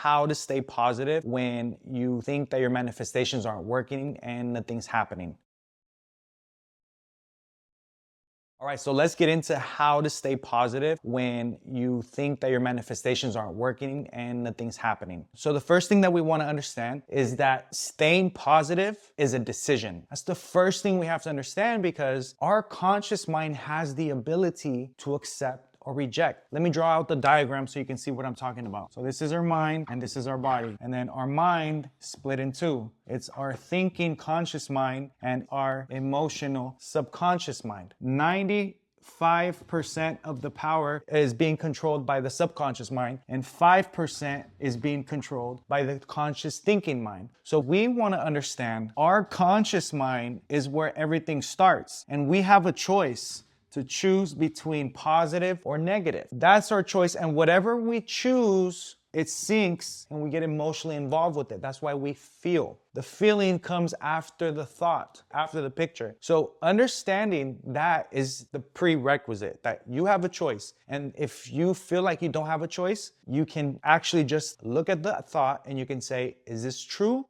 how to stay positive when you think that your manifestations aren't working and nothing's happening. All right, so let's get into how to stay positive when you think that your manifestations aren't working and nothing's happening. So the first thing that we want to understand is that staying positive is a decision. That's the first thing we have to understand, because our conscious mind has the ability to accept or reject. Let me draw out the diagram so you can see what I'm talking about. So this is our mind and this is our body. And then our mind split in two. It's our thinking conscious mind and our emotional subconscious mind. 95% of the power is being controlled by the subconscious mind, and 5% is being controlled by the conscious thinking mind. So we want to understand our conscious mind is where everything starts, and we have a choice to choose between positive or negative. That's our choice, and whatever we choose, it sinks and we get emotionally involved with it. That's why we feel. The feeling comes after the thought, after the picture. So understanding that is the prerequisite, that you have a choice. And if you feel like you don't have a choice, you can actually just look at the thought and you can say, is this true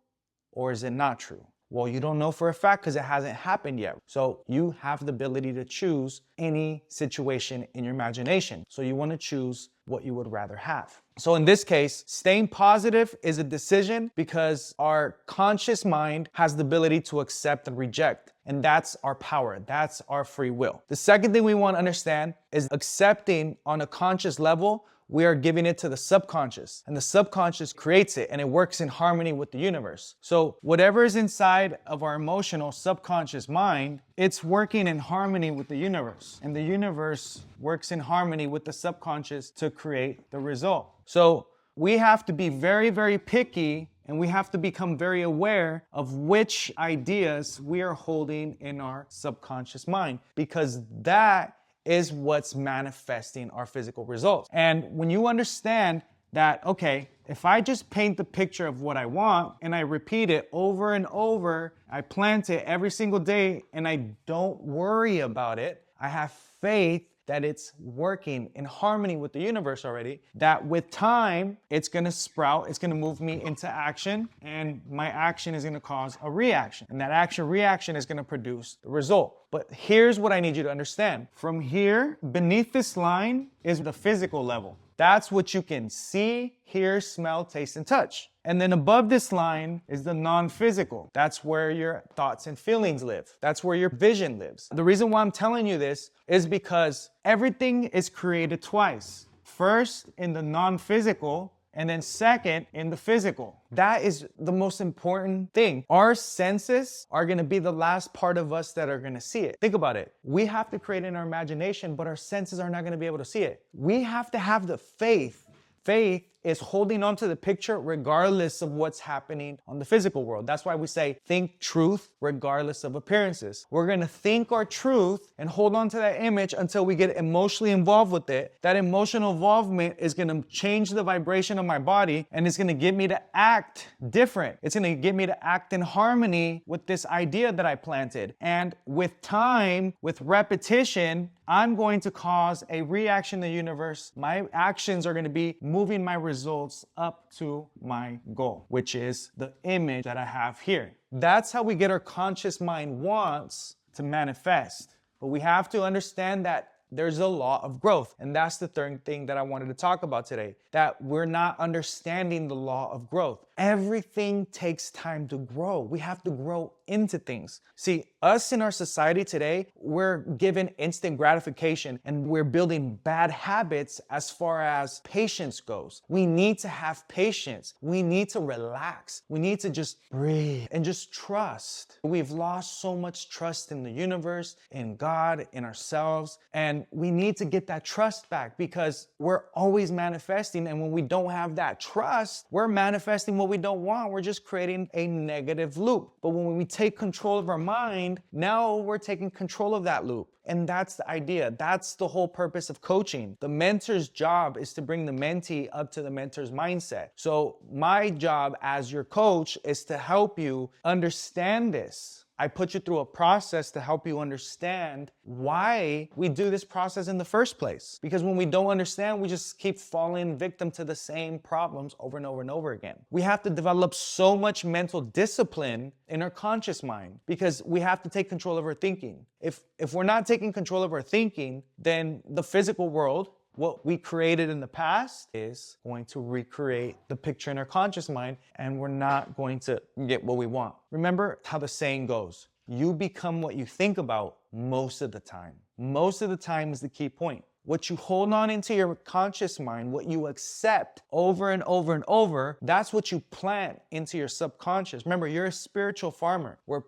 or is it not true? Well, you don't know for a fact because it hasn't happened yet. So you have the ability to choose any situation in your imagination. So you want to choose what you would rather have. So in this case, staying positive is a decision because our conscious mind has the ability to accept and reject. And that's our power. That's our free will. The second thing we want to understand is accepting on a conscious level. We are giving it to the subconscious, and the subconscious creates it, and it works in harmony with the universe. So whatever is inside of our emotional subconscious mind, it's working in harmony with the universe, and the universe works in harmony with the subconscious to create the result. So we have to be very, very picky, and we have to become very aware of which ideas we are holding in our subconscious mind, because that is what's manifesting our physical results. And when you understand that, okay, if I just paint the picture of what I want and I repeat it over and over, I plant it every single day and I don't worry about it, I have faith that it's working in harmony with the universe already, that with time, it's gonna sprout, it's gonna move me into action, and my action is gonna cause a reaction. And that action-reaction is gonna produce the result. But here's what I need you to understand. From here, beneath this line is the physical level. That's what you can see, hear, smell, taste, and touch. And then above this line is the non-physical. That's where your thoughts and feelings live. That's where your vision lives. The reason why I'm telling you this is because everything is created twice. First in the non-physical, and then second in the physical. That is the most important thing. Our senses are gonna be the last part of us that are gonna see it. Think about it. We have to create in our imagination, but our senses are not gonna be able to see it. We have to have the faith. Faith is holding on to the picture regardless of what's happening on the physical world. That's why we say, think truth regardless of appearances. We're gonna think our truth and hold on to that image until we get emotionally involved with it. That emotional involvement is gonna change the vibration of my body, and it's gonna get me to act different. It's gonna get me to act in harmony with this idea that I planted. And with time, with repetition, I'm going to cause a reaction in the universe. My actions are going to be moving my results up to my goal, which is the image that I have here. That's how we get our conscious mind wants to manifest. But we have to understand that there's a law of growth. And that's the third thing that I wanted to talk about today, that we're not understanding the law of growth. Everything takes time to grow. We have to grow into things. See, us in our society today, we're given instant gratification and we're building bad habits as far as patience goes. We need to have patience. We need to relax. We need to just breathe and just trust. We've lost so much trust in the universe, in God, in ourselves, and we need to get that trust back because we're always manifesting, and when we don't have that trust, we're manifesting what we don't want. We're just creating a negative loop. But when we take control of our mind, now we're taking control of that loop. And that's the idea. That's the whole purpose of coaching. The mentor's job is to bring the mentee up to the mentor's mindset. So my job as your coach is to help you understand this. I put you through a process to help you understand why we do this process in the first place. Because when we don't understand, we just keep falling victim to the same problems over and over and over again. We have to develop so much mental discipline in our conscious mind because we have to take control of our thinking. If we're not taking control of our thinking, then the physical world, what we created in the past, is going to recreate the picture in our conscious mind, and we're not going to get what we want. Remember how the saying goes, you become what you think about most of the time. Most of the time is the key point. What you hold on into your conscious mind, what you accept over and over and over, that's what you plant into your subconscious. Remember, you're a spiritual farmer. We're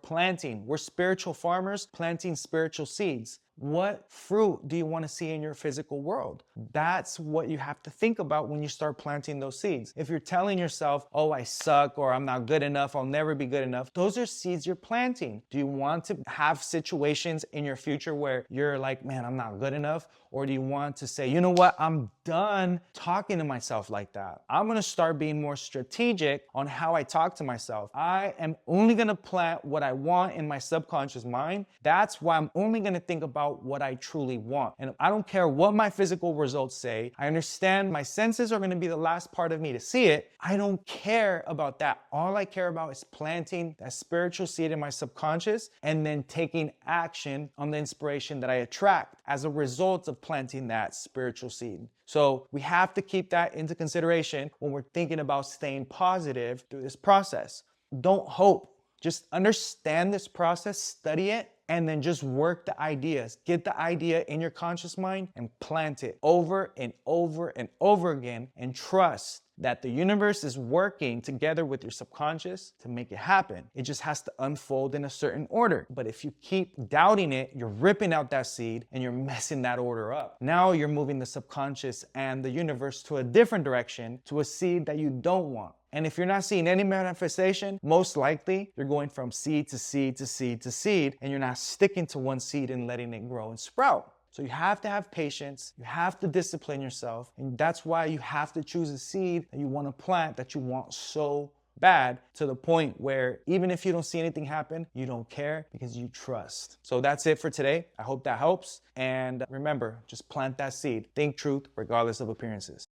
spiritual farmers planting spiritual seeds. What fruit do you want to see in your physical world? That's what you have to think about when you start planting those seeds. If you're telling yourself, oh, I suck, or I'm not good enough, I'll never be good enough, those are seeds you're planting. Do you want to have situations in your future where you're like, man, I'm not good enough? Or do you want to say, you know what, I'm done talking to myself like that. I'm going to start being more strategic on how I talk to myself. I am only going to plant what I want in my subconscious mind. That's why I'm only going to think about what I truly want. And I don't care what my physical results say. I understand my senses are going to be the last part of me to see it. I don't care about that. All I care about is planting that spiritual seed in my subconscious and then taking action on the inspiration that I attract as a result of planting that spiritual seed. So we have to keep that into consideration when we're thinking about staying positive through this process. Don't hope. Just understand this process, study it, and then just work the ideas. Get the idea in your conscious mind and plant it over and over and over again, and trust that the universe is working together with your subconscious to make it happen. It just has to unfold in a certain order. But if you keep doubting it, you're ripping out that seed and you're messing that order up. Now you're moving the subconscious and the universe to a different direction, to a seed that you don't want. And if you're not seeing any manifestation, most likely you're going from seed to seed to seed to seed, and you're not sticking to one seed and letting it grow and sprout. So you have to have patience, you have to discipline yourself, and that's why you have to choose a seed that you want to plant, that you want so bad, to the point where even if you don't see anything happen, you don't care because you trust. So that's it for today. I hope that helps. And remember, just plant that seed. Think truth regardless of appearances.